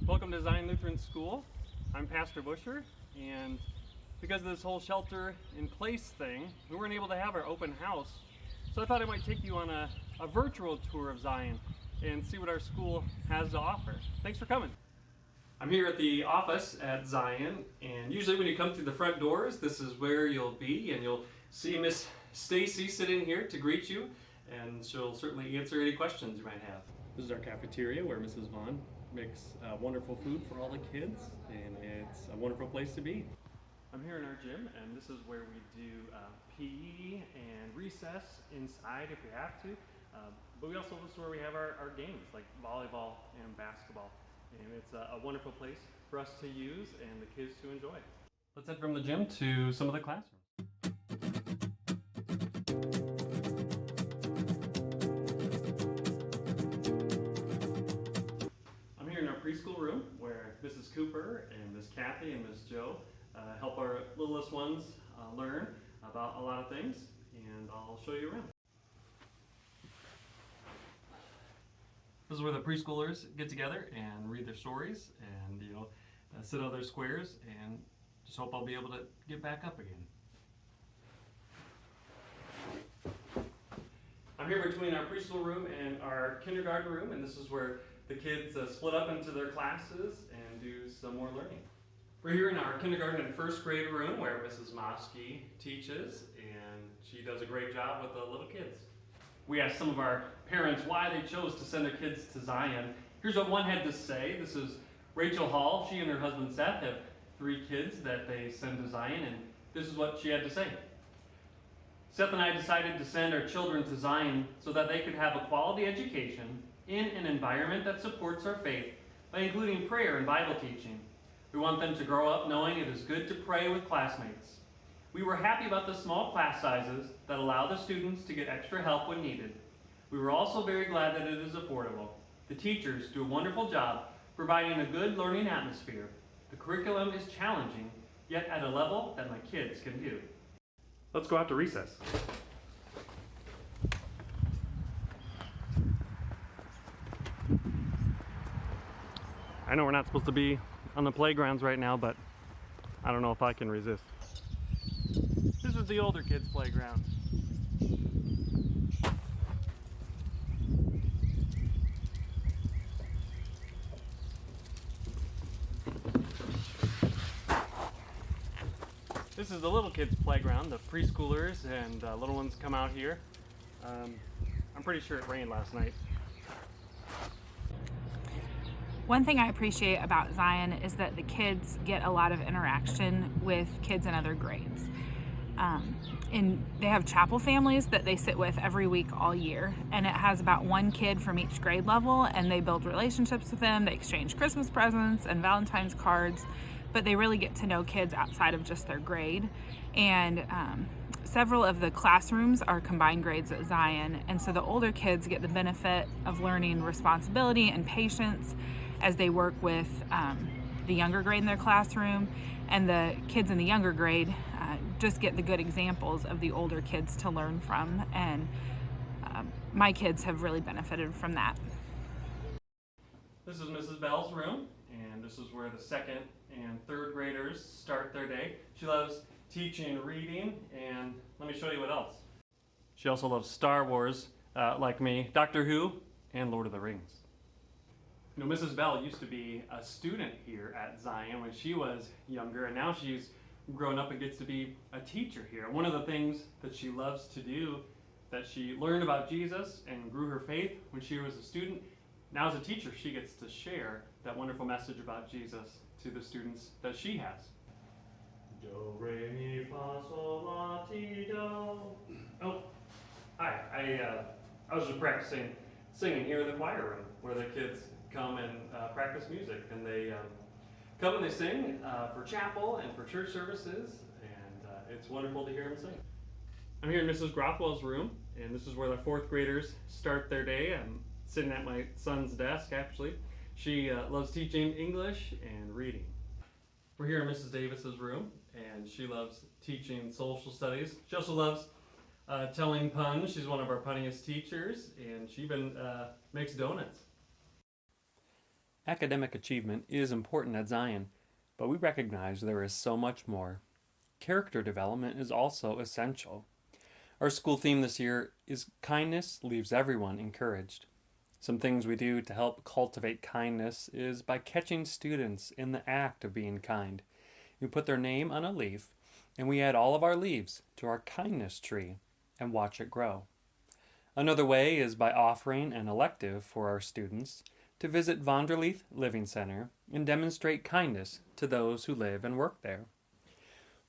Welcome to Zion Lutheran School. I'm Pastor Busher, and because of this whole shelter in place thing, we weren't able to have our open house. So I thought I might take you on a virtual tour of Zion and see what our school has to offer. Thanks for coming. I'm here at the office at Zion, and usually when you come through the front doors, this is where you'll be, and you'll see Miss Stacy sitting here to greet you, and she'll certainly answer any questions you might have. This is our cafeteria where Mrs. Vaughn makes wonderful food for all the kids, and it's a wonderful place to be. I'm here in our gym, and this is where we do PE and recess inside if we have to. But we also, this is where we have our games like volleyball and basketball. And it's a wonderful place for us to use and the kids to enjoy. Let's head from the gym to some of the classrooms. I'm here in our preschool room where Mrs. Cooper and Miss Kathy and Miss Joe help our littlest ones learn about a lot of things, and I'll show you around. This is where the preschoolers get together and read their stories and sit on their squares, and just hope I'll be able to get back up again. I'm here between our preschool room and our kindergarten room, and this is where the kids split up into their classes and do some more learning. We're here in our kindergarten and first grade room where Mrs. Mosky teaches, and she does a great job with the little kids. We asked some of our parents why they chose to send their kids to Zion. Here's what one had to say. This is Rachel Hall. She and her husband Seth have 3 kids that they send to Zion, and this is what she had to say. Seth and I decided to send our children to Zion so that they could have a quality education in an environment that supports our faith by including prayer and Bible teaching. We want them to grow up knowing it is good to pray with classmates. We were happy about the small class sizes that allow the students to get extra help when needed. We were also very glad that it is affordable. The teachers do a wonderful job providing a good learning atmosphere. The curriculum is challenging, yet at a level that my kids can do. Let's go out to recess. I know we're not supposed to be on the playgrounds right now, but I don't know if I can resist. This is the older kids' playground. This is the little kids' playground. The preschoolers and little ones come out here. I'm pretty sure it rained last night. One thing I appreciate about Zion is that the kids get a lot of interaction with kids in other grades. And they have chapel families that they sit with every week all year, and it has about 1 kid from each grade level, and they build relationships with them. They exchange Christmas presents and Valentine's cards, but they really get to know kids outside of just their grade. And several of the classrooms are combined grades at Zion, and so the older kids get the benefit of learning responsibility and patience as they work with the younger grade in their classroom, and the kids in the younger grade just get the good examples of the older kids to learn from, and my kids have really benefited from that. This is Mrs. Bell's room, and this is where the 2nd and 3rd graders start their day. She loves teaching reading, and let me show you what else. She also loves Star Wars, like me, Doctor Who, and Lord of the Rings. You know, Mrs. Bell used to be a student here at Zion when she was younger, and now she's grown up and gets to be a teacher here. One of the things that she loves to do, that she learned about Jesus and grew her faith when she was a student, now as a teacher she gets to share that wonderful message about Jesus to the students that she has. Do, re, mi, fa, sol, la, ti, do. Oh, hi. I was just practicing singing here in the choir room where the kids come and practice music, and they come and they sing for chapel and for church services, and it's wonderful to hear them sing. I'm here in Mrs. Grothwell's room, and this is where the 4th graders start their day. I'm sitting at my son's desk, actually. She loves teaching English and reading. We're here in Mrs. Davis's room, and she loves teaching social studies. She also loves telling puns. She's one of our punniest teachers, and she even makes donuts. Academic achievement is important at Zion, but we recognize there is so much more. Character development is also essential. Our school theme this year is Kindness Leaves Everyone Encouraged. Some things we do to help cultivate kindness is by catching students in the act of being kind. We put their name on a leaf, and we add all of our leaves to our kindness tree and watch it grow. Another way is by offering an elective for our students to visit Vonderleith Living Center and demonstrate kindness to those who live and work there.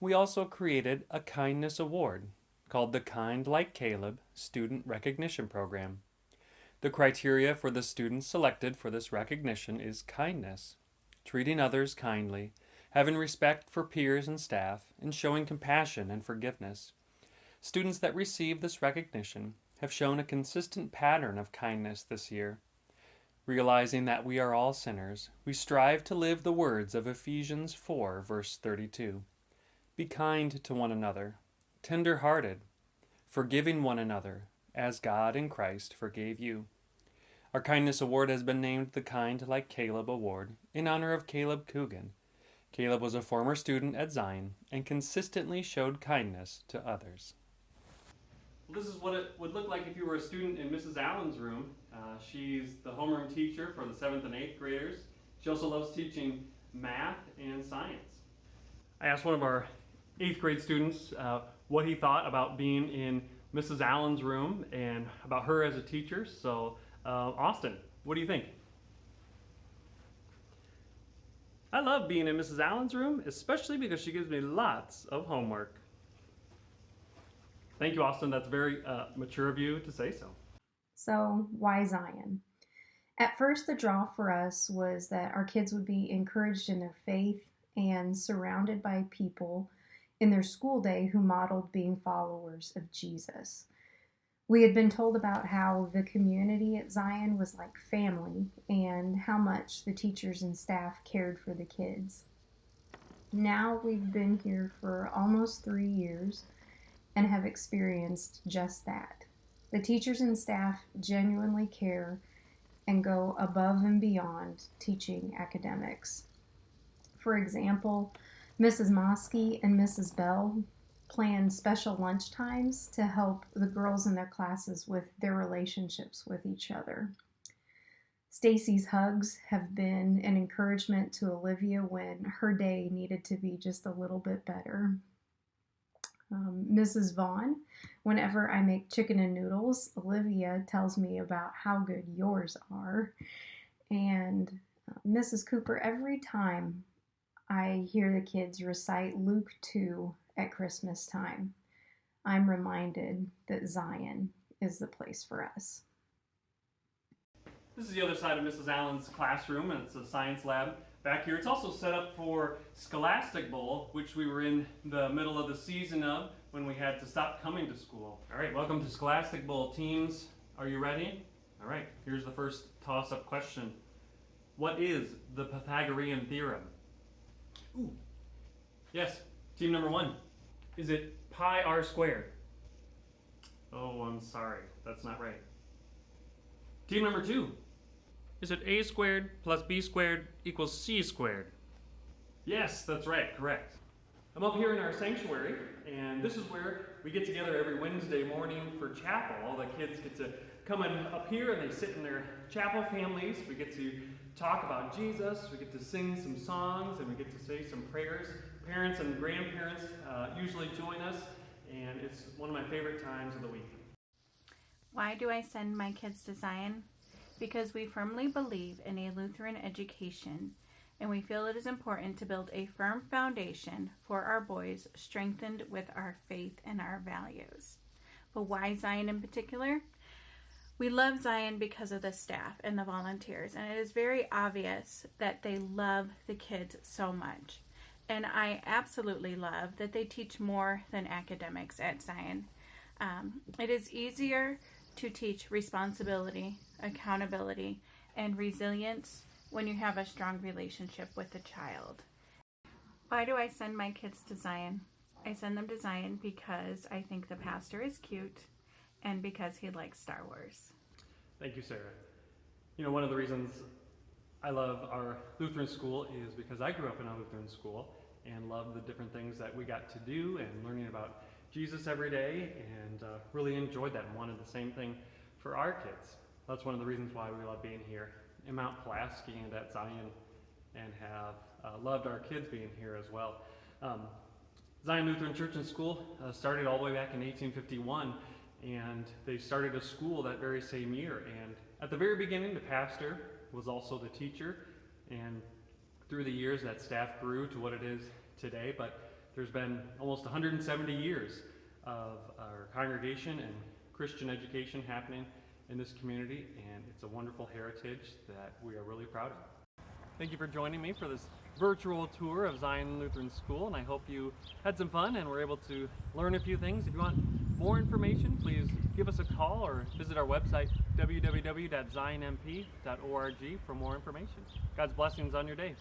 We also created a kindness award called the Kind Like Caleb Student Recognition Program. The criteria for the students selected for this recognition is kindness, treating others kindly, having respect for peers and staff, and showing compassion and forgiveness. Students that receive this recognition have shown a consistent pattern of kindness this year. Realizing that we are all sinners, we strive to live the words of Ephesians 4, verse 32. Be kind to one another, tender-hearted, forgiving one another, as God in Christ forgave you. Our Kindness Award has been named the Kind Like Caleb Award in honor of Caleb Coogan. Caleb was a former student at Zion and consistently showed kindness to others. Well, this is what it would look like if you were a student in Mrs. Allen's room. She's the homeroom teacher for the 7th and 8th graders. She also loves teaching math and science. I asked one of our 8th grade students what he thought about being in Mrs. Allen's room and about her as a teacher. So, Austin, what do you think? I love being in Mrs. Allen's room, especially because she gives me lots of homework. Thank you, Austin. That's very mature of you to say so. So, why Zion? At first, the draw for us was that our kids would be encouraged in their faith and surrounded by people in their school day who modeled being followers of Jesus. We had been told about how the community at Zion was like family and how much the teachers and staff cared for the kids. Now we've been here for almost 3 years and have experienced just that. The teachers and staff genuinely care and go above and beyond teaching academics. For example, Mrs. Mosky and Mrs. Bell plan special lunch times to help the girls in their classes with their relationships with each other. Stacy's hugs have been an encouragement to Olivia when her day needed to be just a little bit better. Mrs. Vaughn, whenever I make chicken and noodles, Olivia tells me about how good yours are. And Mrs. Cooper, every time I hear the kids recite Luke 2 at Christmas time, I'm reminded that Zion is the place for us. This is the other side of Mrs. Allen's classroom, and it's a science lab back here. It's also set up for Scholastic Bowl, which we were in the middle of the season of when we had to stop coming to school. All right, welcome to Scholastic Bowl. Teams, are you ready? All right, here's the first toss-up question. What is the Pythagorean theorem? Ooh, yes, team number 1. Is it pi r squared? Oh, I'm sorry, that's not right. Team number 2. Is it a squared plus b squared equals c squared? Yes, that's right, correct. I'm up here in our sanctuary, and this is where we get together every Wednesday morning for chapel. All the kids get to come in up here and they sit in their chapel families. We get to talk about Jesus, we get to sing some songs, and we get to say some prayers. Parents and grandparents usually join us, and it's one of my favorite times of the week. Why do I send my kids to Zion? Because we firmly believe in a Lutheran education, and we feel it is important to build a firm foundation for our boys, strengthened with our faith and our values. But why Zion in particular? We love Zion because of the staff and the volunteers, and it is very obvious that they love the kids so much. And I absolutely love that they teach more than academics at Zion. It is easier to teach responsibility, accountability, and resilience when you have a strong relationship with the child. Why do I send my kids to Zion? I send them to Zion because I think the pastor is cute and because he likes Star Wars. Thank you, Sarah. You know, one of the reasons I love our Lutheran school is because I grew up in a Lutheran school and love the different things that we got to do and learning about Jesus every day, and really enjoyed that and wanted the same thing for our kids. That's one of the reasons why we love being here in Mount Pulaski and at Zion, and have loved our kids being here as well. Zion Lutheran Church and School started all the way back in 1851, and they started a school that very same year. And at the very beginning, the pastor was also the teacher, and through the years that staff grew to what it is today. But there's been almost 170 years of our congregation and Christian education happening in this community, and it's a wonderful heritage that we are really proud of. Thank you for joining me for this virtual tour of Zion Lutheran School, and I hope you had some fun and were able to learn a few things. If you want more information, please give us a call or visit our website, www.zionmp.org, for more information. God's blessings on your day.